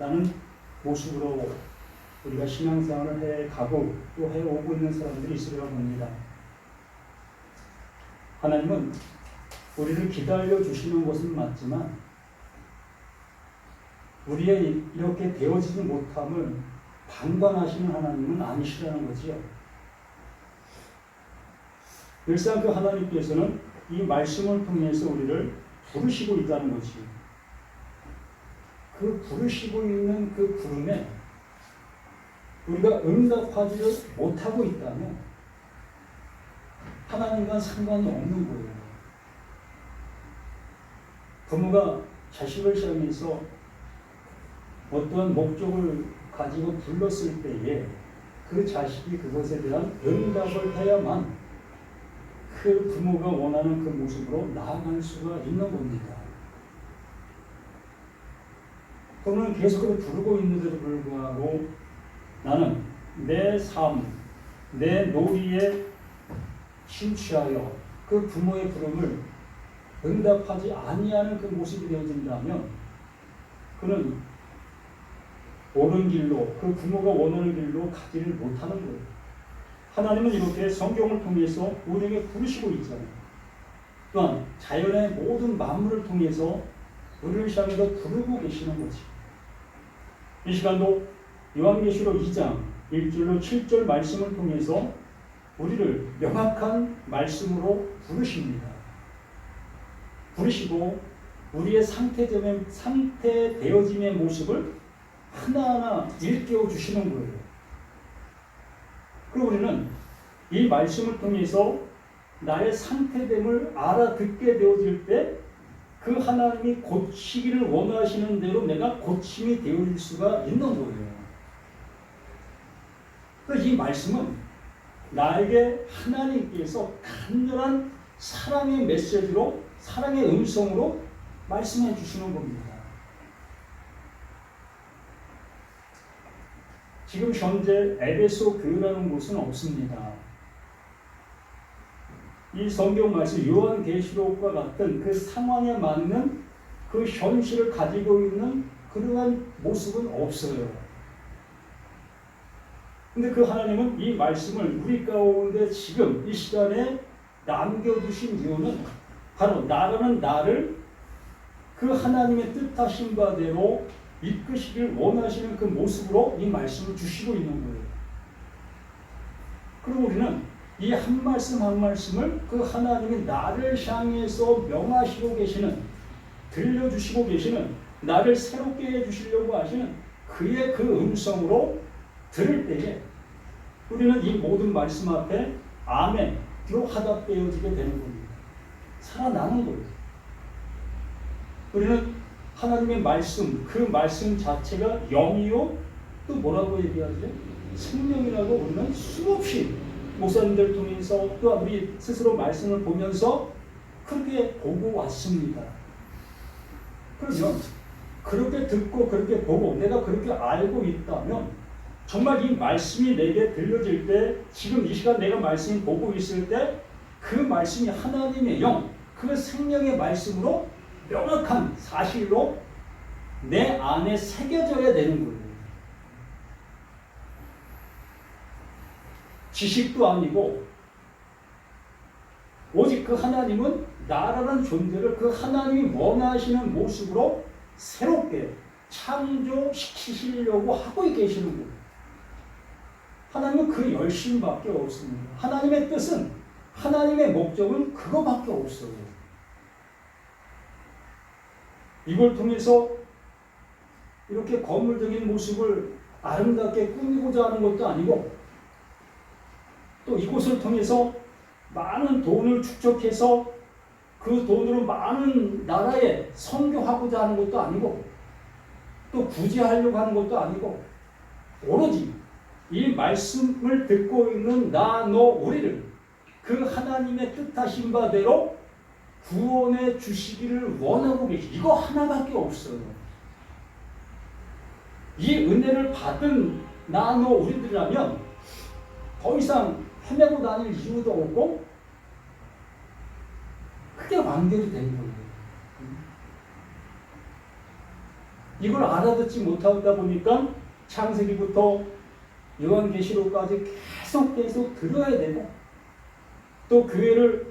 라는 모습으로 우리가 신앙생활을 해가고 또 해오고 있는 사람들이 있으리라 봅니다. 하나님은 우리를 기다려 주시는 것은 맞지만 우리의 이렇게 되어지지 못함을 방관하시는 하나님은 아니시라는 거지요. 늘상 그 하나님께서는 이 말씀을 통해서 우리를 부르시고 있다는 거지. 그 부르시고 있는 그 부름에 우리가 응답하지 못하고 있다면 하나님과 상관이 없는 거예요. 부모가 자식을 향해서 어떠한 목적을 가지고 불렀을 때에 그 자식이 그것에 대한 응답을 해야만 그 부모가 원하는 그 모습으로 나아갈 수가 있는 겁니다. 그러면 계속해서 부르고 있는데도 불구하고 나는 내 삶, 내 놀이에 심취하여 그 부모의 부름을 응답하지 아니하는 그 모습이 되어진다면 그는 옳은 길로, 그 부모가 원하는 길로 가지를 못하는 거예요. 하나님은 이렇게 성경을 통해서 우리에게 부르시고 있잖아요. 또한 자연의 모든 만물을 통해서 우리를 향해서 부르고 계시는 거지. 이 시간도 요한계시록 2장 1절로 7절 말씀을 통해서 우리를 명확한 말씀으로 부르십니다. 부르시고 우리의 상태되어짐의 모습을 하나하나 일깨워 주시는 거예요. 그리고 우리는 이 말씀을 통해서 나의 상태됨을 알아듣게 되어질 때 그 하나님이 고치기를 원하시는 대로 내가 고침이 되어질 수가 있는 거예요. 그래서 이 말씀은 나에게 하나님께서 간절한 사랑의 메시지로, 사랑의 음성으로 말씀해 주시는 겁니다. 지금 현재 에베소 교회라는 곳은 없습니다. 이 성경 말씀 요한계시록과 같은 그 상황에 맞는 그 현실을 가지고 있는 그러한 모습은 없어요. 근데 그 하나님은 이 말씀을 우리 가운데 지금 이 시간에 남겨두신 이유는 바로 나라는 나를 그 하나님의 뜻하신 바대로 이끄시길 원하시는 그 모습으로 이 말씀을 주시고 있는 거예요. 그리고 우리는 이 한 말씀 한 말씀을 그 하나님이 나를 향해서 명하시고 계시는, 들려주시고 계시는, 나를 새롭게 해주시려고 하시는 그의 그 음성으로 들을 때에 우리는 이 모든 말씀 앞에 아멘으로 화답되어지게 되는 겁니다. 살아나는 거예요. 우리는 하나님의 말씀, 그 말씀 자체가 영이요, 또 뭐라고 얘기하죠? 생명이라고 우리는 수없이 목사님들 통해서 또 우리 스스로 말씀을 보면서 그렇게 보고 왔습니다. 그러면 그렇게 듣고 그렇게 보고 내가 그렇게 알고 있다면 정말 이 말씀이 내게 들려질 때 지금 이 시간 내가 말씀을 보고 있을 때 그 말씀이 하나님의 영, 그 생명의 말씀으로 명확한 사실로 내 안에 새겨져야 되는 거예요. 지식도 아니고 오직 그 하나님은 나라는 존재를 그 하나님이 원하시는 모습으로 새롭게 창조시키시려고 하고 계시는 거예요. 하나님은 그 열심밖에 없습니다. 하나님의 뜻은, 하나님의 목적은 그거밖에 없어요. 이걸 통해서 이렇게 거물적인 모습을 아름답게 꾸미고자 하는 것도 아니고 또 이곳을 통해서 많은 돈을 축적해서 그 돈으로 많은 나라에 선교하고자 하는 것도 아니고 또 구제하려고 하는 것도 아니고 오로지 이 말씀을 듣고 있는 나, 너, 우리를 그 하나님의 뜻하신 바대로 구원해 주시기를 원하고 계시. 이거 하나밖에 없어요. 이 은혜를 받은 나, 너, 우리들이라면 더 이상 헤매고 다닐 이유도 없고 그게 완결이 된 거예요. 이걸 알아듣지 못하다 보니까 창세기부터 요한계시록까지 계속 들어야 되고 또 교회를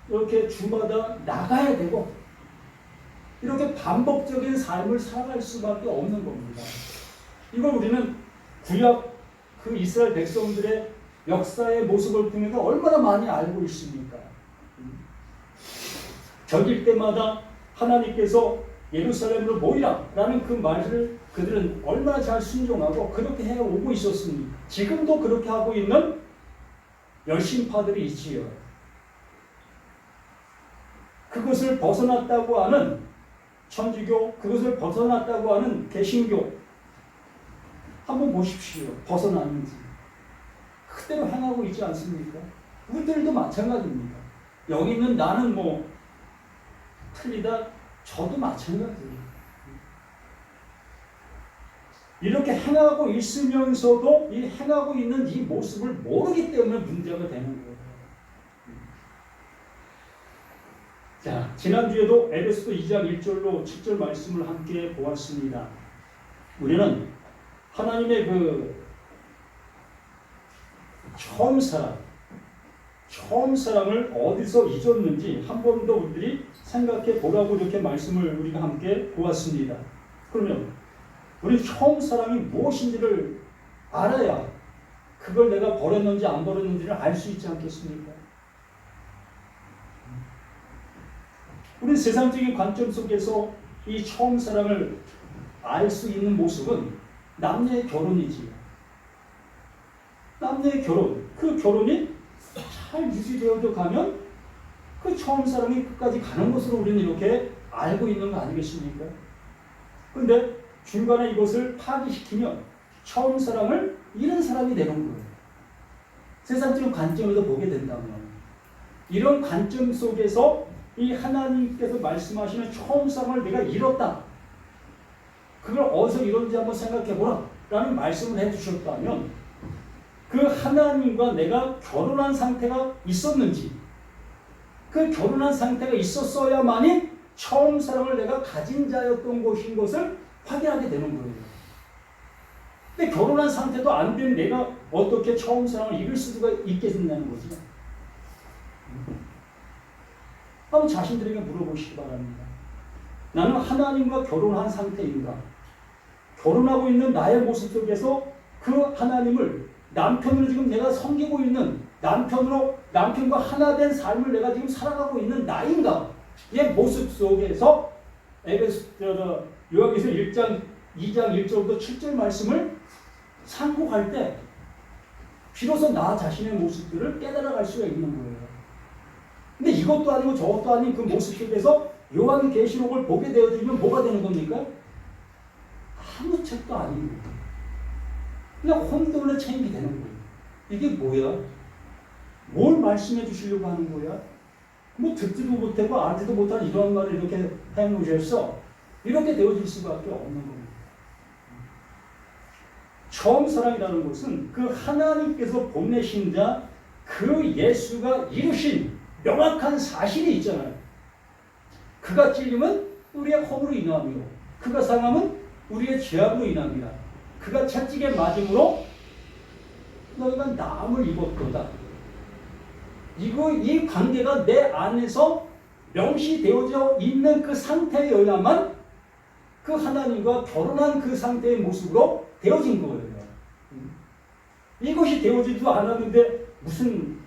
이렇게 주마다 나가야 되고 이렇게 반복적인 삶을 살아갈 수밖에 없는 겁니다. 이걸 우리는 구약 그 이스라엘 백성들의 역사의 모습을 통해서 얼마나 많이 알고 있습니까? 적일 때마다 하나님께서 예루살렘으로 모이라 라는 그 말을 그들은 얼마나 잘 순종하고 그렇게 해오고 있었습니까? 지금도 그렇게 하고 있는 열심파들이 있지요. 그것을 벗어났다고 하는 천주교, 그것을 벗어났다고 하는 개신교 한번 보십시오. 벗어났는지. 그대로 행하고 있지 않습니까? 우리들도 마찬가지입니다. 여기 있는 나는 뭐 틀리다, 저도 마찬가지예요. 이렇게 행하고 있으면서도 이 행하고 있는 이 모습을 모르기 때문에 문제가 되는 거예요. 자, 지난주에도 에베소서 2장 1절로 7절 말씀을 함께 보았습니다. 우리는 하나님의 그 처음 사랑을 어디서 잊었는지 한 번 더 우리들이 생각해 보라고 이렇게 말씀을 우리가 함께 보았습니다. 그러면 우리 처음 사랑이 무엇인지를 알아야 그걸 내가 버렸는지 안 버렸는지를 알 수 있지 않겠습니까? 우리 세상적인 관점 속에서 이 처음 사랑을 알 수 있는 모습은 남녀의 결혼이지요. 남녀의 결혼, 그 결혼이 잘 유지되어져 가면 그 처음 사랑이 끝까지 가는 것으로 우리는 이렇게 알고 있는 거 아니겠습니까? 그런데 중간에 이것을 파기시키면 처음 사랑을 잃은 사람이 되는 거예요. 세상적인 관점에서 보게 된다면 이런 관점 속에서 이 하나님께서 말씀하시는 처음 사랑을 내가 잃었다. 그걸 어디서 잃었는지 한번 생각해보라 라는 말씀을 해주셨다면 그 하나님과 내가 결혼한 상태가 있었는지 그 결혼한 상태가 있었어야만이 처음 사랑을 내가 가진 자였던 것인 것을 확인하게 되는 거예요. 근데 결혼한 상태도 안 된 내가 어떻게 처음 사랑을 잃을 수가 있겠냐는 거지. 한번 자신들에게 물어보시기 바랍니다. 나는 하나님과 결혼한 상태인가? 결혼하고 있는 나의 모습 속에서 그 하나님을 남편으로 지금 내가 섬기고 있는 남편과 하나 된 삶을 내가 지금 살아가고 있는 나인가? 이 모습 속에서 요한계시록 1장 2장 1절부터 7절 말씀을 상고할 때 비로소 나 자신의 모습들을 깨달아갈 수가 있는 거예요. 근데 이것도 아니고 저것도 아닌 그 모습 속에서 요한계시록을 보게 되어지면 뭐가 되는 겁니까? 아무 책도 아니고 그냥 혼돈의 책임이 되는 거예요. 이게 뭐야? 뭘 말씀해 주시려고 하는 거야? 뭐 듣지도 못하고 알지도 못한 이런 말을 이렇게 해놓으셨어. 이렇게 되어질 수밖에 없는 겁니다. 처음 사랑이라는 것은 그 하나님께서 보내신 자 그 예수가 이루신 명확한 사실이 있잖아요. 그가 찔림은 우리의 허물로 인함이요 그가 상함은 우리의 죄악으로 인합니다. 그가 채찍에 맞음으로 너희가 나음을 입었도다. 이 관계가 내 안에서 명시되어져 있는 그 상태에 의하면 그 하나님과 결혼한 그 상태의 모습으로 되어진 거예요. 이것이 되어지지도 않았는데 무슨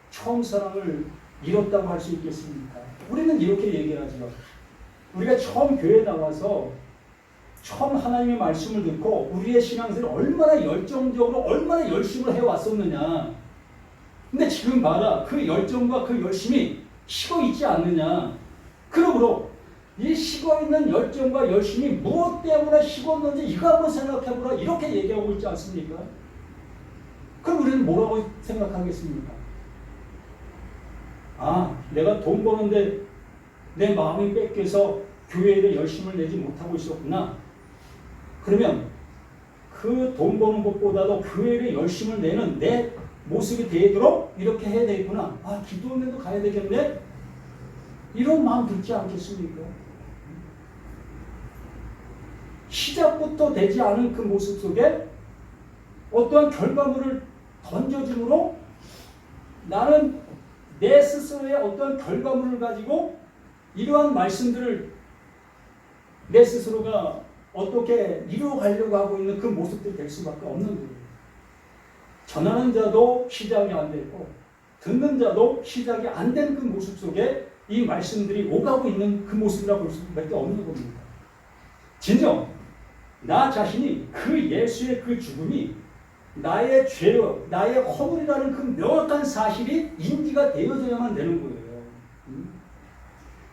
처음 사랑을 잃었다고 할 수 있겠습니까? 우리는 이렇게 얘기하죠. 우리가 처음 교회에 나와서 처음 하나님의 말씀을 듣고 우리의 신앙생활을 얼마나 열정적으로 얼마나 열심을 해왔었느냐. 근데 지금 봐라. 그 열정과 그 열심이 식어 있지 않느냐. 그러므로 이 식어있는 열정과 열심이 무엇 때문에 식었는지 이거 한번 생각해보라. 이렇게 얘기하고 있지 않습니까? 그럼 우리는 뭐라고 생각하겠습니까? 아, 내가 돈 버는데 내 마음이 뺏겨서 교회에 열심을 내지 못하고 있었구나. 그러면 그 돈 버는 것보다도 교회에 열심을 내는 내 모습이 되도록 이렇게 해야 되겠구나. 아, 기도원에도 가야 되겠네. 이런 마음 들지 않겠습니까? 시작부터 되지 않은 그 모습 속에 어떠한 결과물을 던져줌으로 나는 내 스스로의 어떠한 결과물을 가지고 이러한 말씀들을 내 스스로가 어떻게 이루어가려고 하고 있는 그 모습들이 될 수밖에 없는 거예요. 전하는 자도 시작이 안 되고 듣는 자도 시작이 안 된 그 모습 속에 이 말씀들이 오가고 있는 그 모습이라고 볼 수밖에 없는 겁니다. 진정 나 자신이 그 예수의 그 죽음이 나의 죄로 나의 허물이라는 그 명확한 사실이 인지가 되어져야만 되는 거예요.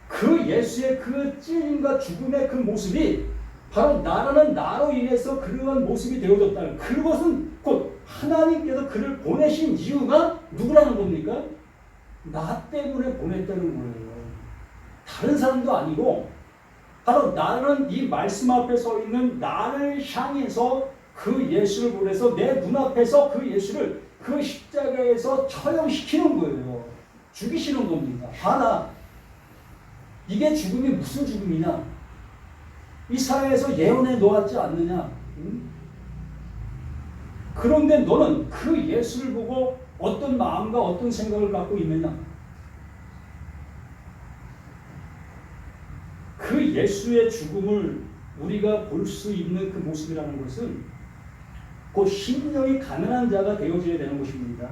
그 예수의 그 찔림과 죽음의 그 모습이 바로 나라는 나로 인해서 그러한 모습이 되어졌다는 그것은 곧 하나님께서 그를 보내신 이유가 누구라는 겁니까? 나 때문에 보냈다는 거예요. 다른 사람도 아니고 바로 나는 이 말씀 앞에 서 있는 나를 향해서 그 예수를 보내서 내 눈앞에서 그 예수를 그 십자가에서 처형시키는 거예요. 죽이시는 겁니다. 봐라. 이게 죽음이 무슨 죽음이냐? 이사야에서 예언해 놓았지 않느냐? 응? 그런데 너는 그 예수를 보고 어떤 마음과 어떤 생각을 갖고 있느냐? 그 예수의 죽음을 우리가 볼 수 있는 그 모습이라는 것은 곧 심령이 가난한 자가 되어져야 되는 것입니다.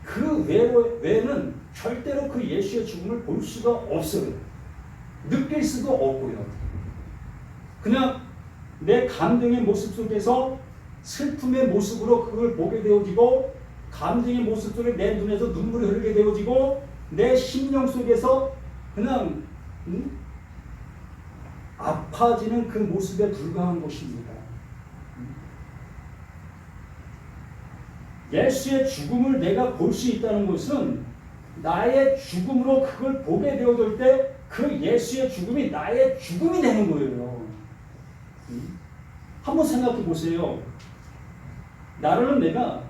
그 외에는 절대로 그 예수의 죽음을 볼 수가 없어요. 느낄 수도 없고요. 그냥 내 감정의 모습 속에서 슬픔의 모습으로 그걸 보게 되어지고 감정의 모습 속에 내 눈에서 눈물이 흐르게 되어지고 내 심령 속에서 그냥 아파지는 그 모습에 불과한 것입니다. 예수의 죽음을 내가 볼 수 있다는 것은 나의 죽음으로 그걸 보게 되어질 때 그 예수의 죽음이 나의 죽음이 되는 거예요. 한번 생각해 보세요. 나라는 내가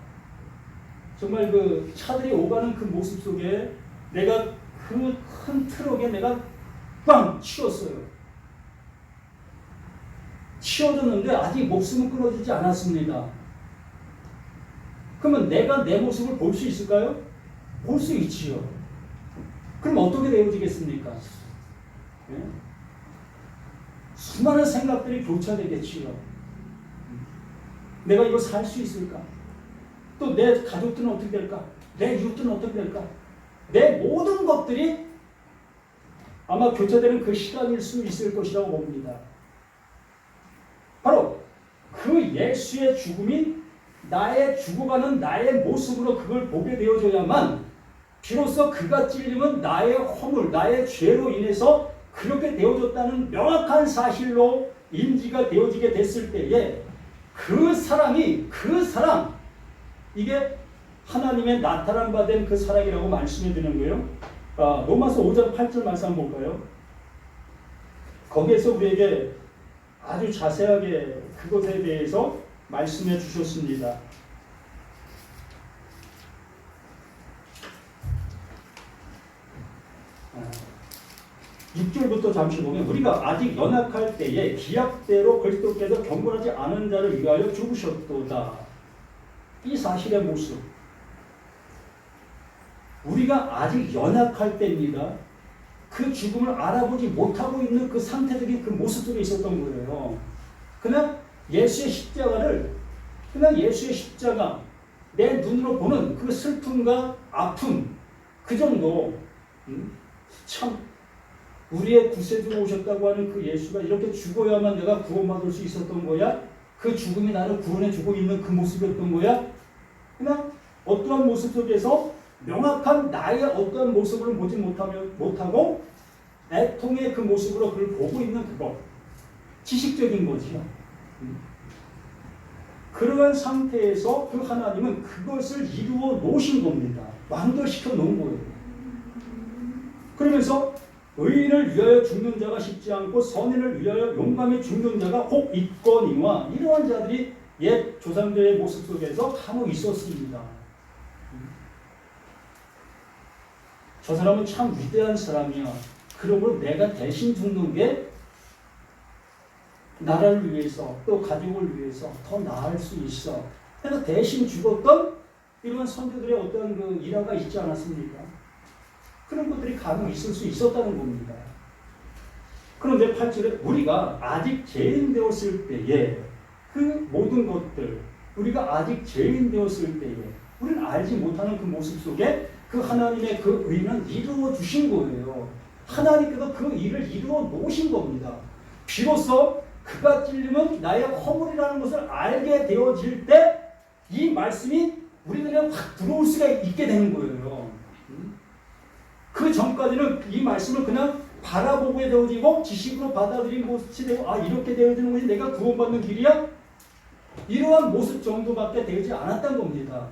정말 그 차들이 오가는 그 모습 속에 내가 그 큰 트럭에 내가 빵 치웠어요. 치워졌는데 아직 목숨은 끊어지지 않았습니다. 그러면 내가 내 모습을 볼 수 있을까요? 볼 수 있지요. 그럼 어떻게 되어지겠습니까? 네? 수많은 생각들이 교차되겠지요. 내가 이거 살 수 있을까? 또 내 가족들은 어떻게 될까? 내 이웃들은 어떻게 될까? 내 모든 것들이 아마 교차되는 그 시간일 수 있을 것이라고 봅니다. 바로 그 예수의 죽음이 나의 죽어가는 나의 모습으로 그걸 보게 되어져야만 비로소 그가 찔림은 나의 허물, 나의 죄로 인해서 그렇게 되어졌다는 명확한 사실로 인지가 되어지게 됐을 때에 그 사랑이 그 사랑 이게 하나님의 나타난 바 된 그 사랑이라고 말씀해 드리는 거예요. 로마서 5장 8절 말씀 한번 볼까요? 거기에서 우리에게 아주 자세하게 그것에 대해서 말씀해 주셨습니다. 6절부터 잠시 보면 우리가 아직 연약할 때에 기약대로 그리스도께서 경건하지 않은 자를 위하여 죽으셨도다. 이 사실의 모습. 우리가 아직 연약할 때입니다. 그 죽음을 알아보지 못하고 있는 그 상태적인 그 모습 속에 있었던 거예요. 그냥 예수의 십자가를 그냥 예수의 십자가 내 눈으로 보는 그 슬픔과 아픔 그 정도 참 우리의 구세주로 오셨다고 하는 그 예수가 이렇게 죽어야만 내가 구원받을 수 있었던 거야? 그 죽음이 나를 구원해주고 있는 그 모습이었던 거야? 그냥 어떠한 모습 속에서 명확한 나의 어떠한 모습을 보지 못하고 애통의 그 모습으로 그걸 보고 있는 그것 지식적인 거지요. 그러한 상태에서 그 하나님은 그것을 이루어 놓으신 겁니다. 완결시켜 놓은 거예요. 그러면서 의인을 위하여 죽는 자가 쉽지 않고 선인을 위하여 용감히 죽는 자가 혹 있거니와 이러한 자들이 옛 조상들의 모습 속에서 간혹 있었습니다. 저 사람은 참 위대한 사람이야. 그러므로 내가 대신 죽는 게 나라를 위해서 또 가족을 위해서 더 나을 수 있어. 그래서 대신 죽었던 이런 선조들의 어떤 그 일화가 있지 않았습니까? 그런 것들이 간혹 있을 수 있었다는 겁니다. 그런데 8절에 우리가 아직 죄인 되었을 때에 그 모든 것들, 우리가 아직 죄인 되었을 때에 우리는 알지 못하는 그 모습 속에 그 하나님의 그 의는 이루어 주신 거예요. 하나님께서 그 일을 이루어 놓으신 겁니다. 비로소 그가 찔림은 나의 허물이라는 것을 알게 되어질 때 이 말씀이 우리들에 확 들어올 수가 있게 되는 거예요. 그 전까지는 이 말씀을 그냥 바라보게 되어지고 지식으로 받아들인 것이 되고 이렇게 되어지는 것이 내가 구원받는 길이야? 이러한 모습 정도밖에 되지 않았던 겁니다.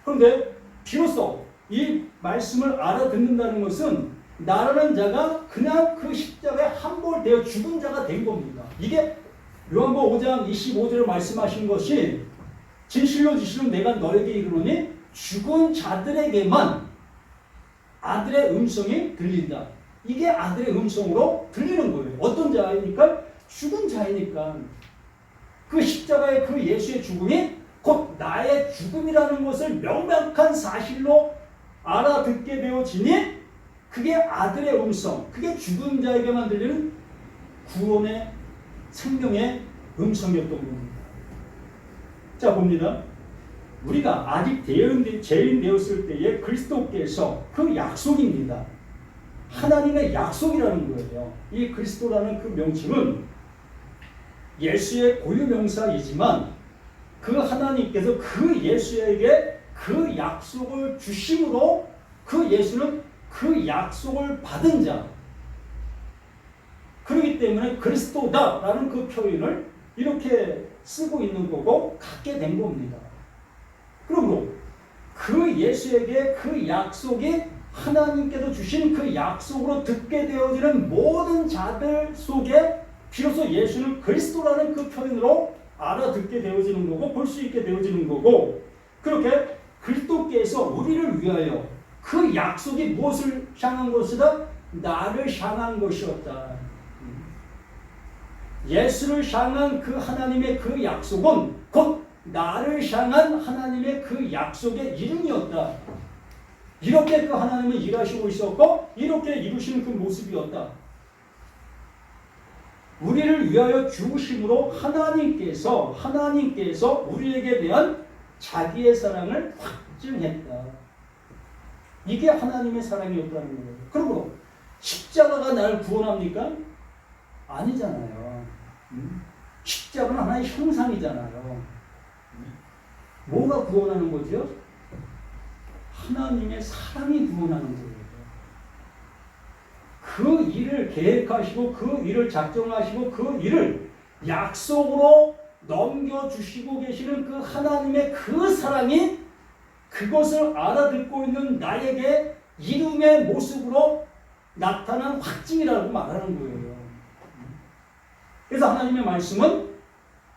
그런데 비로소 이 말씀을 알아듣는다는 것은 나라는 자가 그냥 그 십자가에 함몰되어 죽은 자가 된 겁니다. 이게 요한복음 5장 25절에 말씀하신 것이 진실로 진실로 내가 너에게 이르노니 죽은 자들에게만 아들의 음성이 들린다. 이게 아들의 음성으로 들리는 거예요. 어떤 자이니까? 죽은 자이니까. 그 십자가의 그 예수의 죽음이 곧 나의 죽음이라는 것을 명백한 사실로 알아듣게 되어지니 그게 아들의 음성, 그게 죽은 자에게만 들리는 구원의 생명의 음성이었던 겁니다. 자 봅니다. 우리가 아직 죄인 되었을 때에 그리스도께서 그 약속입니다. 하나님의 약속이라는 거예요. 이 그리스도라는 그 명칭은 예수의 고유명사이지만 그 하나님께서 그 예수에게 그 약속을 주심으로 그 예수는 그 약속을 받은 자. 그렇기 때문에 그리스도다라는 그 표현을 이렇게 쓰고 있는 거고 갖게 된 겁니다. 그러므로 그 예수에게 그 약속이 하나님께서 주신 그 약속으로 듣게 되어지는 모든 자들 속에 비로소 예수는 그리스도라는 그 표현으로 알아듣게 되어지는 거고 볼 수 있게 되어지는 거고 그렇게 그리스도께서 우리를 위하여 그 약속이 무엇을 향한 것이다? 나를 향한 것이었다. 예수를 향한 그 하나님의 그 약속은 곧 나를 향한 하나님의 그 약속의 이름이었다. 이렇게 그 하나님은 일하시고 있었고 이렇게 이루시는 그 모습이었다. 우리를 위하여 죽으심으로 하나님께서 우리에게 대한 자기의 사랑을 확증했다. 이게 하나님의 사랑이었다는 거예요. 그러므로 십자가가 나를 구원합니까? 아니잖아요. 십자가는 하나의 형상이잖아요. 뭐가 구원하는 거죠? 하나님의 사랑이 구원하는 거예요. 그 일을 계획하시고 그 일을 작정하시고 그 일을 약속으로 넘겨주시고 계시는 그 하나님의 그 사랑이 그것을 알아듣고 있는 나에게 이름의 모습으로 나타난 확증이라고 말하는 거예요. 그래서 하나님의 말씀은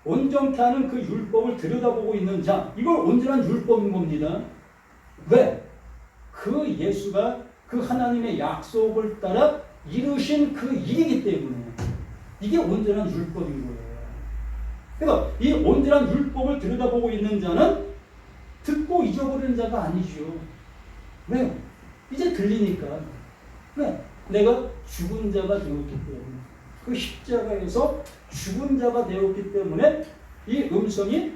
온전케 하는 그 율법을 들여다보고 있는 자, 이걸 온전한 율법인 겁니다. 왜? 그 예수가 그 하나님의 약속을 따라 이루신 그 일이기 때문에 이게 온전한 율법인 거예요. 그래서 이 온전한 율법을 들여다보고 있는 자는 듣고 잊어버리는 자가 아니죠. 왜요? 이제 들리니까. 왜? 내가 죽은 자가 되었기 때문에 그 십자가에서 죽은 자가 되었기 때문에 이 음성이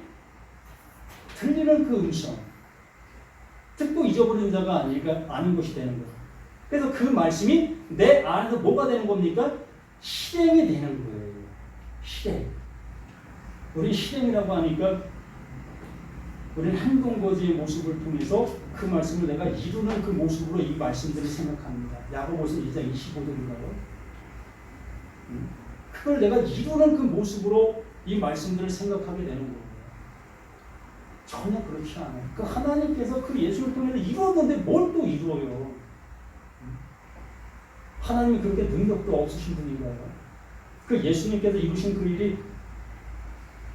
들리는 그 음성 듣고 잊어버리는 자가 아닌 것이 되는 거예요. 그래서 그 말씀이 내 안에서 뭐가 되는 겁니까? 실행이 되는 거예요. 실행. 우리 실행이라고 하니까 우리는 행동거지의 모습을 통해서 그 말씀을 내가 이루는 그 모습으로 이 말씀들을 생각합니다. 야고보서 2장 25절인가요? 그걸 내가 이루는 그 모습으로 이 말씀들을 생각하게 되는 거예요. 전혀 그렇지 않아요. 그 하나님께서 그 예수를 통해서 이루었는데 뭘 또 이루어요? 하나님이 그렇게 능력도 없으신 분인가요? 그 예수님께서 이루신 그 일이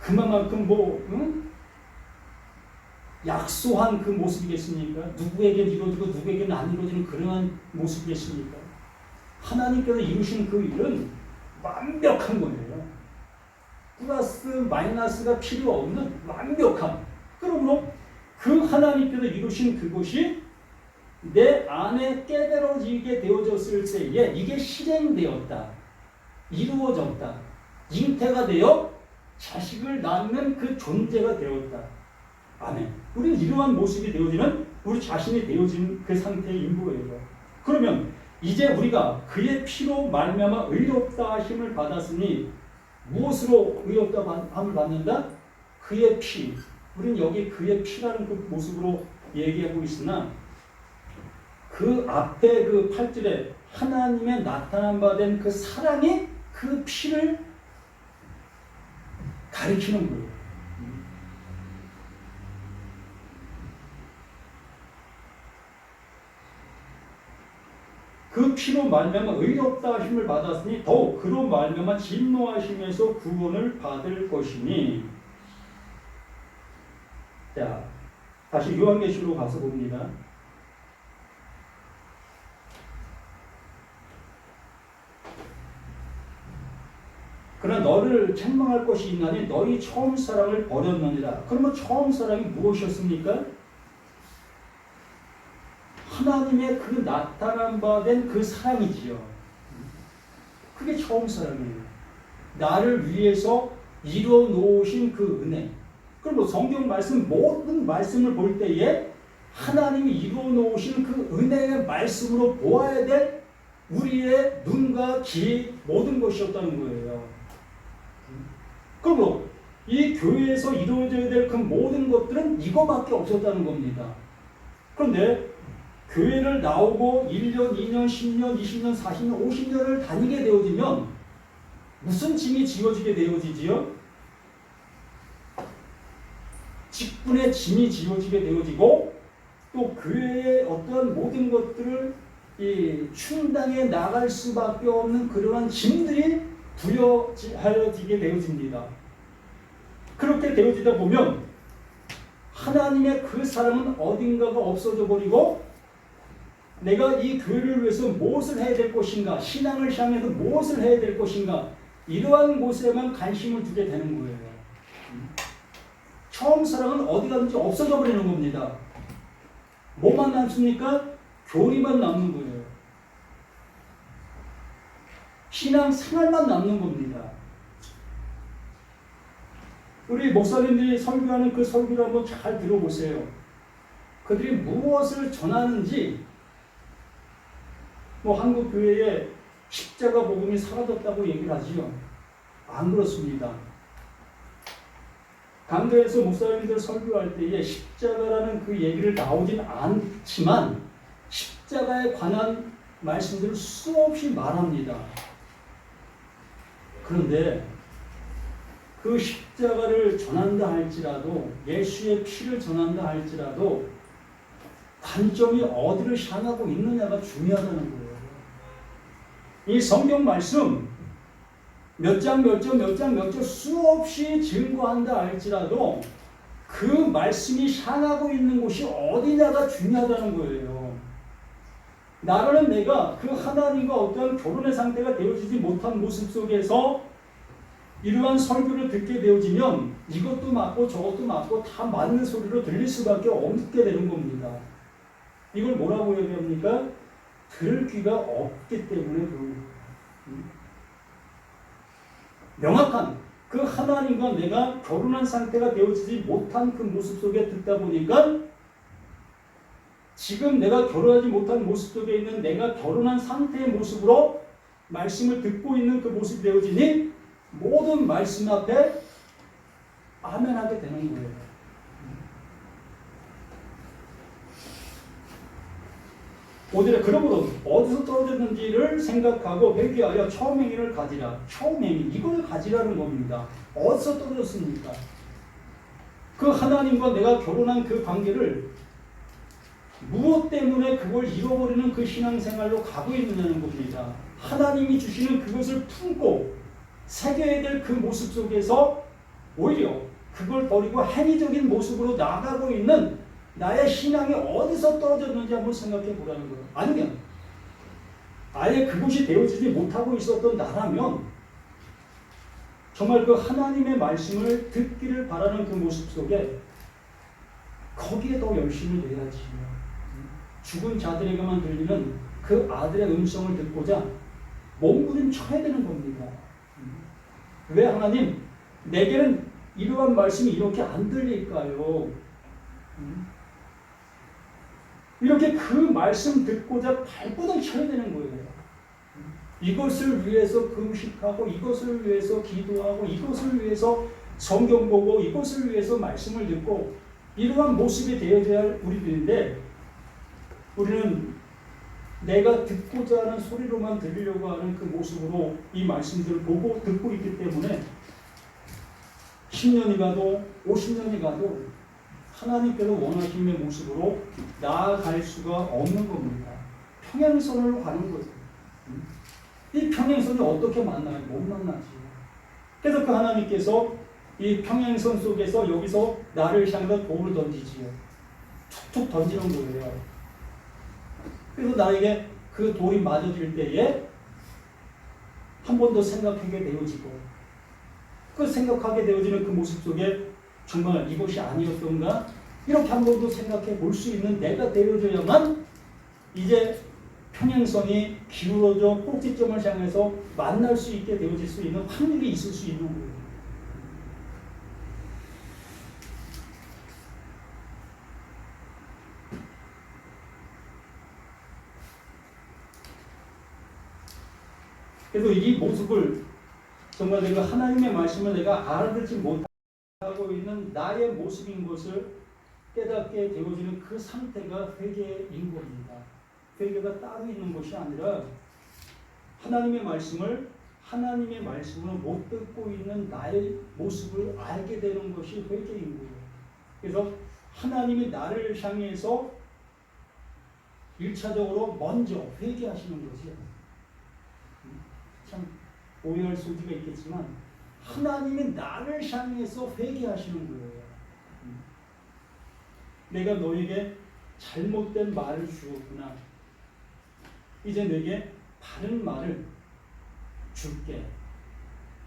그만큼 약소한 그 모습이겠습니까? 누구에겐 이루어지고 누구에게는 안 이루어지는 그러한 모습이겠습니까? 하나님께서 이루신 그 일은 완벽한 거예요. 플러스 마이너스가 필요 없는 완벽한, 그러므로 그 하나님께서 이루신 그것이 내 안에 깨달아지게 되어졌을 때에 이게 실행되었다, 이루어졌다, 잉태가 되어 자식을 낳는 그 존재가 되었다. 아멘. 우리는 이러한 모습이 되어지는, 우리 자신이 되어진 그 상태의 인부예요. 그러면 이제 우리가 그의 피로 말미암아 의롭다 하심을 받았으니 무엇으로 의롭다 함을 받는다? 그의 피. 우리는 여기 그의 피라는 그 모습으로 얘기하고 있으나 그 앞에 그 8절에 하나님의 나타난 바 된 그 사랑이 그 피를 가리키는 거예요. 그 피로 말미암아 의롭다 하심을 받았으니 더욱 그로 말미암아 진노하심에서 구원을 받을 것이니. 자, 다시 요한계시록으로 가서 봅니다. 그러나 너를 책망할 것이 있나니 너희 처음 사랑을 버렸느니라. 그러면 처음 사랑이 무엇이었습니까? 하나님의 그 나타난 바 된 그 사랑이지요. 그게 처음 사랑이에요. 나를 위해서 이루어 놓으신 그 은혜. 그리고 성경 말씀, 모든 말씀을 볼 때에 하나님이 이루어 놓으신 그 은혜의 말씀으로 보아야 될 우리의 눈과 귀, 모든 것이었다는 거예요. 그리고 이 교회에서 이루어져야 될 그 모든 것들은 이거밖에 없었다는 겁니다. 그런데 교회를 나오고 1년, 2년, 10년, 20년, 40년, 50년을 다니게 되어지면 무슨 짐이 지어지게 되어지지요? 직분의 짐이 지어지게 되어지고 또 교회의 어떠한 모든 것들을 충당해 나갈 수밖에 없는 그러한 짐들이 부여하여지게 되어집니다. 그렇게 되어지다 보면 하나님의 그 사랑은 어딘가가 없어져 버리고 내가 이 교회를 위해서 무엇을 해야 될 것인가, 신앙을 향해서 무엇을 해야 될 것인가, 이러한 곳에만 관심을 두게 되는 거예요. 처음 사랑은 어디 가든지 없어져 버리는 겁니다. 뭐만 남습니까? 교리만 남는 거예요. 신앙 생활만 남는 겁니다. 우리 목사님들이 설교하는 그 설교를 한번 잘 들어보세요. 그들이 무엇을 전하는지, 한국 교회에 십자가 복음이 사라졌다고 얘기를 하지요. 안 그렇습니다. 강좌에서 목사님들 설교할 때에 십자가라는 그 얘기를 나오진 않지만 십자가에 관한 말씀들을 수없이 말합니다. 그런데 그 십자가를 전한다 할지라도, 예수의 피를 전한다 할지라도 관점이 어디를 향하고 있느냐가 중요하다는 거예요. 이 성경 말씀 몇 장 몇 절 수없이 증거한다 할지라도 그 말씀이 향하고 있는 곳이 어디냐가 중요하다는 거예요. 나라는 내가 그 하나님과 어떤 결혼의 상태가 되어지지 못한 모습 속에서 이러한 설교를 듣게 되어지면 이것도 맞고 저것도 맞고 다 맞는 소리로 들릴 수밖에 없게 되는 겁니다. 이걸 뭐라고 얘기합니까? 들을 귀가 없기 때문에 명확한 그 하나님과 내가 결혼한 상태가 되어지지 못한 그 모습 속에 듣다 보니까 지금 내가 결혼하지 못한 모습 속에 있는 내가 결혼한 상태의 모습으로 말씀을 듣고 있는 그 모습이 되어지니 모든 말씀 앞에 아멘하게 되는 거예요. 오히려 그러므로 어디서 떨어졌는지를 생각하고 회개하여 처음 행위를 가지라. 처음 행위, 이걸 가지라는 겁니다. 어디서 떨어졌습니까? 그 하나님과 내가 결혼한 그 관계를 무엇 때문에 그걸 잃어버리는 그 신앙생활로 가고 있느냐는 겁니다. 하나님이 주시는 그것을 품고 새겨야 될 그 모습 속에서 오히려 그걸 버리고 행위적인 모습으로 나가고 있는 나의 신앙이 어디서 떨어졌는지 한번 생각해 보라는 거예요. 아니면 아예 그것이 되어지지 못하고 있었던 나라면 정말 그 하나님의 말씀을 듣기를 바라는 그 모습 속에 거기에 더 열심히 내야지. 죽은 자들에게만 들리는 그 아들의 음성을 듣고자 몸부림쳐야 되는 겁니다. 왜 하나님 내게는 이러한 말씀이 이렇게 안 들릴까요? 이렇게 그 말씀 듣고자 발버둥 쳐야 되는 거예요. 이것을 위해서 금식하고 이것을 위해서 기도하고 이것을 위해서 성경 보고 이것을 위해서 말씀을 듣고 이러한 모습이 되어야 할 우리들인데 우리는 내가 듣고자 하는 소리로만 들으려고 하는 그 모습으로 이 말씀들을 보고 듣고 있기 때문에 10년이 가도 50년이 가도 하나님께서 원하시는 모습으로 나아갈 수가 없는 겁니다. 평행선으로 가는 거예요. 이 평행선이 어떻게 만나요? 못 만나지. 그래서 그 하나님께서 이 평행선 속에서 여기서 나를 향해서 돌을 던지지요. 툭툭 던지는 거예요. 그래서 나에게 그 돌이 맞아질 때에 한 번 더 생각하게 되어지고 그 생각하게 되어지는 그 모습 속에 정말 이것이 아니었던가 이렇게 한 번 더 생각해 볼 수 있는 내가 되어져야만 이제 평행선이 기울어져 꼭지점을 향해서 만날 수 있게 되어질 수 있는 확률이 있을 수 있는 거예요. 그래서 이 모습을 정말 내가 하나님의 말씀을 내가 알아듣지 못하고 있는 나의 모습인 것을 깨닫게 되어지는 그 상태가 회개인 겁니다. 회개가 따로 있는 것이 아니라 하나님의 말씀을 못 듣고 있는 나의 모습을 알게 되는 것이 회개인 거예요. 그래서 하나님이 나를 향해서 1차적으로 먼저 회개하시는 것이에요. 참 오해할 소지가 있겠지만 하나님이 나를 향해서 회개하시는 거예요. 내가 너에게 잘못된 말을 주었구나. 이제 내게 바른 말을 줄게.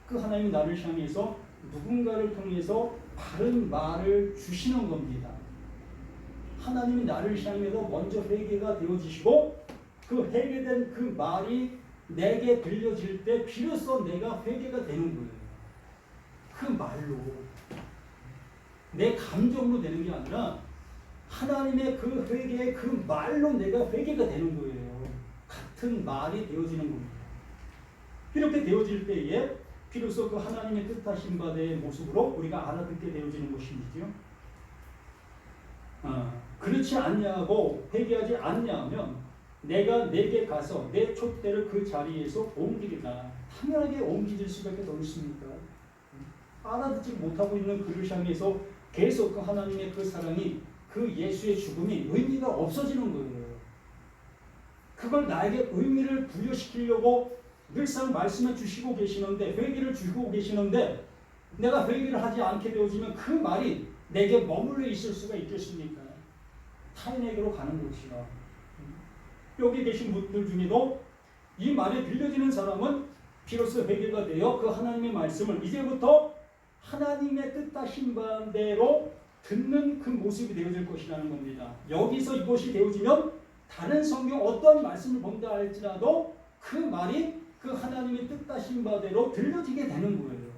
그 하나님이 나를 향해서 누군가를 통해서 바른 말을 주시는 겁니다. 하나님이 나를 향해서 먼저 회개가 되어지시고 그 회개된 그 말이 내게 들려질 때 비로소 내가 회개가 되는 거예요. 그 말로. 내 감정으로 되는 게 아니라 하나님의 그 회개의 그 말로 내가 회개가 되는 거예요. 같은 말이 되어지는 겁니다. 이렇게 되어질 때에 비로소 그 하나님의 뜻하신 바의 모습으로 우리가 알아듣게 되어지는 것이지요. 그렇지 않냐고 회개하지 않냐면 내가 내게 가서 내 촛대를 그 자리에서 옮기리라. 당연하게 옮기질 수밖에 없습니까? 알아듣지 못하고 있는 그를 향해서 계속 그 하나님의 그 사랑이 그 예수의 죽음이 의미가 없어지는 거예요. 그걸 나에게 의미를 부여시키려고 늘상 말씀을 주시고 계시는데 회개를 주고 계시는데 내가 회개를 하지 않게 되어지면 그 말이 내게 머물러 있을 수가 있겠습니까? 타인에게로 가는 것이요. 여기 계신 분들 중에도 이 말이 들려지는 사람은 비로소 회개가 되어 그 하나님의 말씀을 이제부터 하나님의 뜻하신 바대로 듣는 그 모습이 되어질 것이라는 겁니다. 여기서 이것이 되어지면 다른 성경 어떤 말씀을 본다 할지라도 그 말이 그 하나님의 뜻하신 바대로 들려지게 되는 거예요.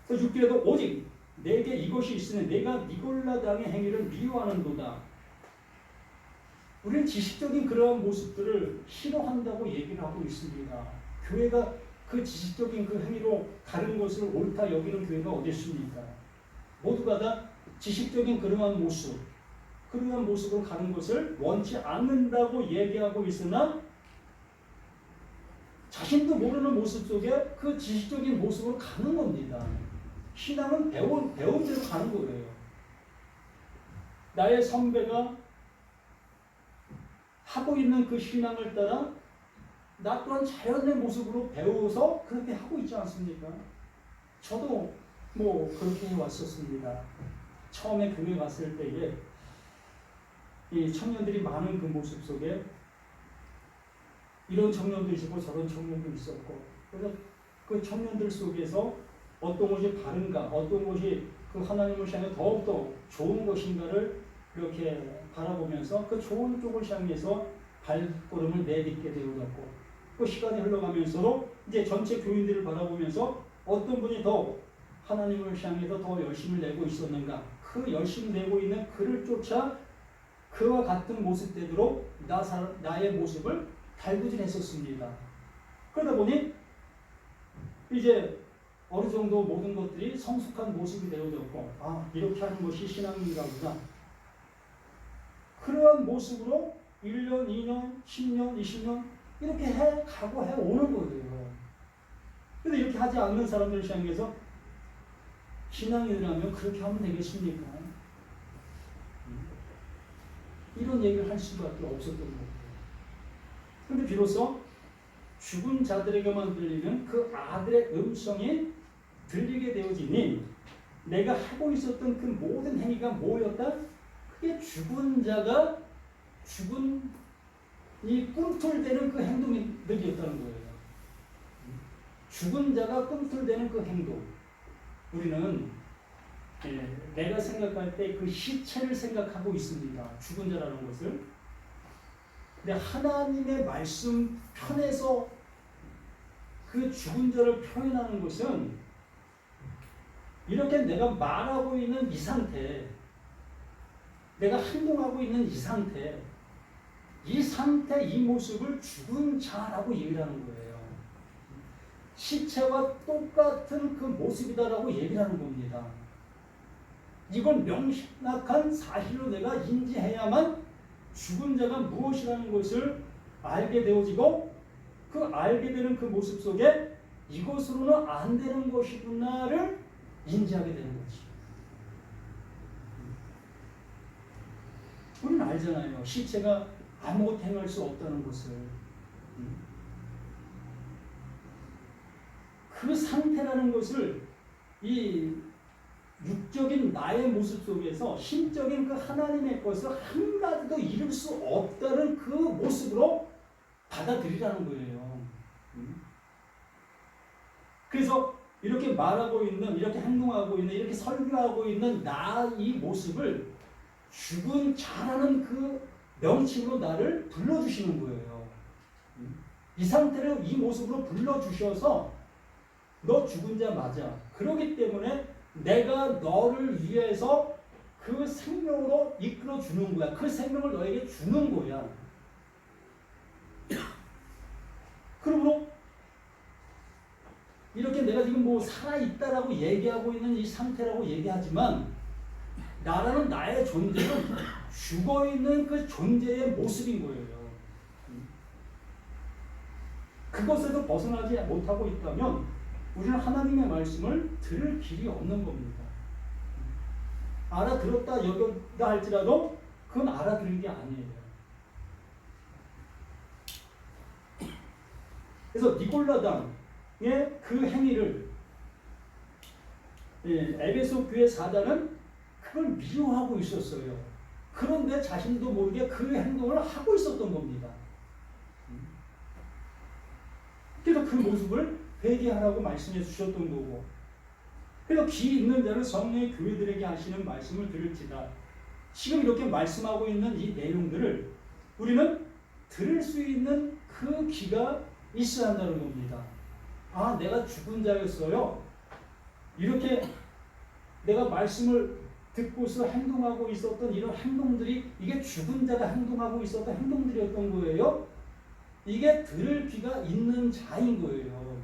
그래서 6절에도 오직 내게 이것이 있으니 내가 니골라 당의 행위를 미워하는도다. 우리는 지식적인 그러한 모습들을 싫어한다고 얘기를 하고 있습니다. 교회가 그 지식적인 그 행위로 가는 것을 옳다 여기는 교회가 어디 있습니까? 모두가 다 지식적인 그러한 모습으로 가는 것을 원치 않는다고 얘기하고 있으나 자신도 모르는 모습 속에 그 지식적인 모습으로 가는 겁니다. 신앙은 배운 대로 가는 거예요. 나의 선배가 하고 있는 그 신앙을 따라 나 또한 자연의 모습으로 배워서 그렇게 하고 있지 않습니까? 저도 그렇게 해왔었습니다. 처음에 교회 갔을 때에 이 청년들이 많은 그 모습 속에 이런 청년도 있었고 저런 청년도 있었고, 그래서 그 청년들 속에서 어떤 것이 바른가, 어떤 것이 그 하나님을 향해 더욱더 좋은 것인가를 이렇게 바라보면서 그 좋은 쪽을 향해서 발걸음을 내딛게 되어졌고, 그 시간이 흘러가면서도 이제 전체 교인들을 바라보면서 어떤 분이 더 하나님을 향해서 더 열심을 내고 있었는가, 그 열심히 내고 있는 그를 쫓아 그와 같은 모습 되도록 나의 모습을 달구질했었습니다. 그러다 보니 이제 어느 정도 모든 것들이 성숙한 모습이 되어졌고, 아, 이렇게 하는 것이 신앙인가 보다. 그러한 모습으로 1년, 2년, 10년, 20년 이렇게 가고 오는 거예요. 근데 이렇게 하지 않는 사람들을 향해서 신앙인이라면 그렇게 하면 되겠습니까? 이런 얘기를 할 수밖에 없었던 거예요. 근데 비로소 죽은 자들에게만 들리는 그 아들의 음성이 들리게 되어지니 내가 하고 있었던 그 모든 행위가 뭐였다? 그게 죽은 자가 죽은 이 꿈틀대는 그 행동들이었다는 거예요. 죽은 자가 꿈틀대는 그 행동. 우리는 내가 생각할 때 그 시체를 생각하고 있습니다. 죽은 자라는 것을. 근데 하나님의 말씀 편에서 그 죽은 자를 표현하는 것은 이렇게 내가 말하고 있는 이 상태, 내가 행동하고 있는 이 상태, 이 모습을 죽은 자라고 얘기를 하는 거예요. 시체와 똑같은 그 모습이다라고 얘기를 하는 겁니다. 이건 명확한 사실로 내가 인지해야만 죽은 자가 무엇이라는 것을 알게 되어지고, 그 알게 되는 그 모습 속에 이것으로는 안 되는 것이구나를 인지하게 되는 거지. 우리는 알잖아요. 시체가 아무것도 행할 수 없다는 것을. 그 상태라는 것을 이 육적인 나의 모습 속에서 신적인 그 하나님의 것을 한 가지도 이룰 수 없다는 그 모습으로 받아들이라는 거예요. 그래서 이렇게 말하고 있는, 이렇게 행동하고 있는, 이렇게 설교하고 있는 이 모습을 죽은 자라는 그 명칭으로 나를 불러주시는 거예요. 이 상태를 이 모습으로 불러주셔서 너 죽은 자 맞아. 그렇기 때문에 내가 너를 위해서 그 생명으로 이끌어 주는 거야. 그 생명을 너에게 주는 거야. 그러므로 이렇게 내가 지금 뭐 살아있다라고 얘기하고 있는 이 상태라고 얘기하지만 나라는 나의 존재는 죽어있는 그 존재의 모습인 거예요. 그것에서 벗어나지 못하고 있다면 우리는 하나님의 말씀을 들을 길이 없는 겁니다. 알아들었다 여겼다 할지라도 그건 알아들은 게 아니에요. 그래서 니골라당의 그 행위를 에베소 교회 사단은 그걸 미워하고 있었어요. 그런데 자신도 모르게 그 행동을 하고 있었던 겁니다. 그래서 그 모습을 회개하라고 말씀해 주셨던 거고, 그래서 귀 있는 자는 성령의 교회들에게 하시는 말씀을 들을지다. 지금 이렇게 말씀하고 있는 이 내용들을 우리는 들을 수 있는 그 귀가 있어야 한다는 겁니다. 아, 내가 죽은 자였어요. 이렇게 내가 말씀을 듣고서 행동하고 있었던 이런 행동들이 이게 죽은 자가 행동하고 있었던 행동들이었던 거예요. 이게 들을 귀가 있는 자인 거예요.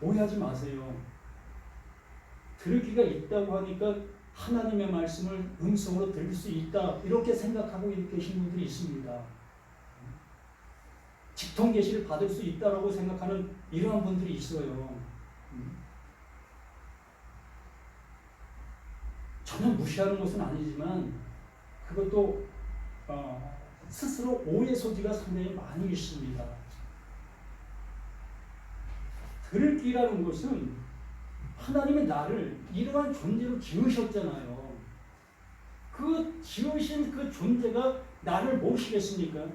오해하지 마세요. 들을 귀가 있다고 하니까 하나님의 말씀을 음성으로 들을 수 있다 이렇게 생각하고 계신 분들이 있습니다. 직통 계시를 받을 수 있다라고 생각하는 이러한 분들이 있어요. 전혀 무시하는 것은 아니지만 그것도 스스로 오해 소지가 상당히 많이 있습니다. 들을 귀라는 것은 하나님이 나를 이러한 존재로 지으셨잖아요. 그 지으신 그 존재가 나를 모시겠습니까?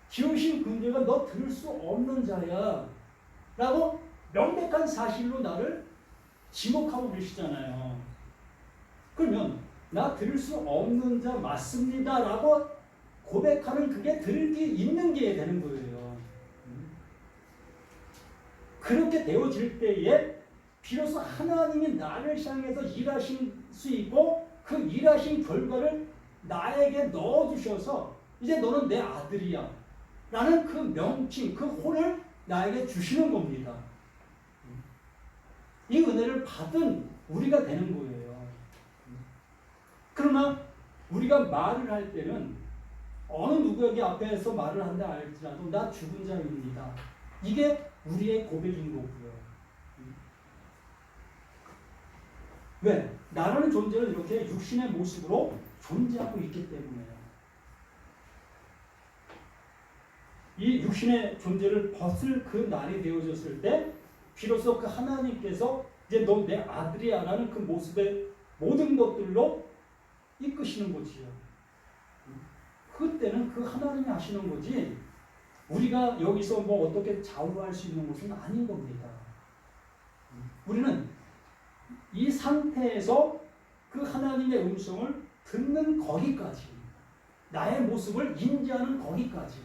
지으신 근대가 너 들을 수 없는 자야 라고 명백한 사실로 나를 지목하고 계시잖아요. 그러면 나 들을 수 없는 자 맞습니다 라고 고백하는 그게 들을 게 있는 게 되는 거예요. 그렇게 되어질 때에 비로소 하나님이 나를 향해서 일하실 수 있고 그 일하신 결과를 나에게 넣어주셔서 이제 너는 내 아들이야 라는 그 명칭, 그 혼을 나에게 주시는 겁니다. 이 은혜를 받은 우리가 되는 거예요. 그러나 우리가 말을 할 때는 어느 누구에게 앞에서 말을 한다 할지라도 나 죽은 자입니다. 이게 우리의 고백인 거고요. 왜? 나라는 존재는 이렇게 육신의 모습으로 존재하고 있기 때문에요. 이 육신의 존재를 벗을 그 날이 되어졌을 때 비로소 그 하나님께서 이제 너 내 아들이야 라는 그 모습의 모든 것들로 이끄시는 거지요. 그때는 그 하나님이 하시는 거지 우리가 여기서 뭐 어떻게 좌우할 수 있는 것은 아닌 겁니다. 우리는 이 상태에서 그 하나님의 음성을 듣는 거기까지 나의 모습을 인지하는 거기까지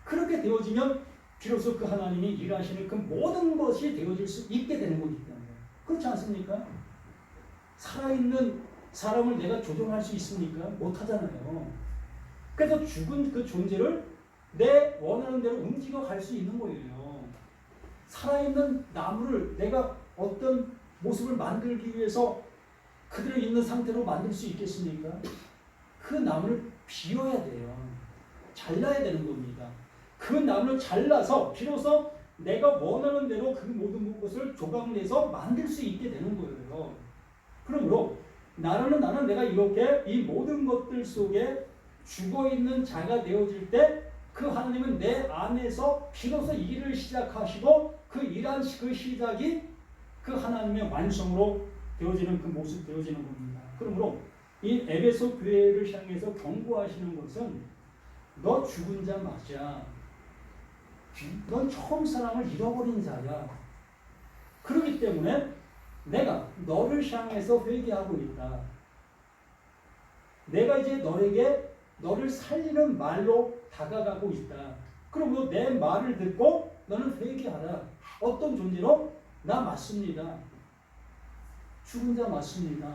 그렇게 되어지면 비로소 그 하나님이 일하시는 그 모든 것이 되어질 수 있게 되는 거기 때문에 그렇지 않습니까? 살아있는 사람을 내가 조종할 수 있습니까? 못하잖아요. 그래서 죽은 그 존재를 내 원하는 대로 움직여 갈 수 있는 거예요. 살아있는 나무를 내가 어떤 모습을 만들기 위해서 그대로 있는 상태로 만들 수 있겠습니까? 그 나무를 비워야 돼요. 잘라야 되는 겁니다. 그 나무를 잘라서 비로소 내가 원하는 대로 그 모든 것을 조각내서 만들 수 있게 되는 거예요. 그러므로 나는 내가 이렇게 이 모든 것들 속에 죽어있는 자가 되어질 때 그 하나님은 내 안에서 비로소 일을 시작하시고 그 일한 그 시작이 그 하나님의 완성으로 되어지는 그 모습 되어지는 겁니다. 그러므로 이 에베소 교회를 향해서 경고하시는 것은 너 죽은 자 맞아. 넌 처음 사랑을 잃어버린 자야. 그렇기 때문에 내가 너를 향해서 회개하고 있다. 내가 이제 너를 살리는 말로 다가가고 있다. 그리고 내 말을 듣고 너는 회개하라. 어떤 존재로? 나 맞습니다. 죽은 자 맞습니다.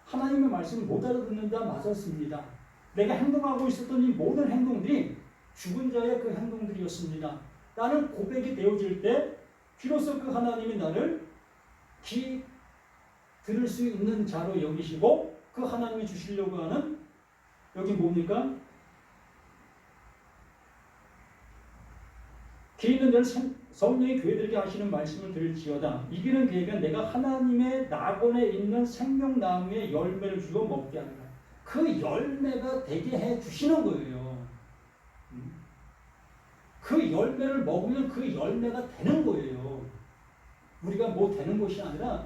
하나님의 말씀을 못 알아듣는 자 맞았습니다. 내가 행동하고 있었던 이 모든 행동들이 죽은 자의 그 행동들이었습니다. 나는 고백이 되어질 때 비로소 그 하나님이 나를 귀 들을 수 있는 자로 여기시고 그 하나님이 주시려고 하는 여기 뭡니까? 귀 있는 자는 성령이 교회들에게 하시는 말씀을 들을지어다. 이기는 계획은 내가 하나님의 낙원에 있는 생명나무의 열매를 주고 먹게 하리라. 그 열매가 되게 해 주시는 거예요. 그 열매를 먹으면 그 열매가 되는 거예요. 우리가 뭐 되는 것이 아니라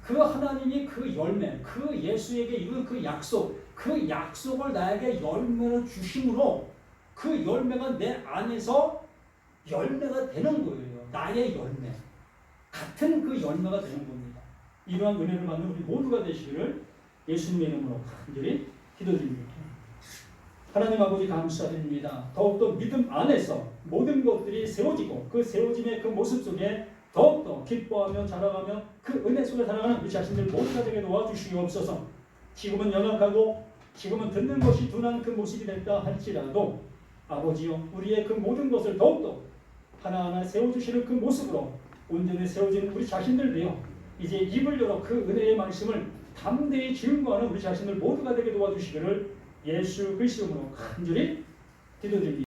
그 하나님이 그 열매, 그 예수에게 이룬 그 약속을 나에게 열매로 주심으로 그 열매가 내 안에서 열매가 되는 거예요. 나의 열매. 같은 그 열매가 되는 겁니다. 이러한 은혜를 받는 우리 모두가 되시기를 예수님의 이름으로 간절히 기도드립니다. 하나님 아버지 감사드립니다. 더욱더 믿음 안에서 모든 것들이 세워지고 그 세워짐의 그 모습 속에 더욱더 기뻐하며 자랑하며 그 은혜 속에 살아가는 우리 자신들 모두가 되게 도와주시옵소서. 지금은 연약하고 지금은 듣는 것이 둔한 그 모습이 됐다 할지라도 아버지여 우리의 그 모든 것을 더욱더 하나하나 세워주시는 그 모습으로 온전히 세워진 우리 자신들 되어 이제 입을 열어 그 은혜의 말씀을 담대히 증거하는 우리 자신들 모두가 되게 도와주시기를 예수 그리스도로 간절히 기도드립니다.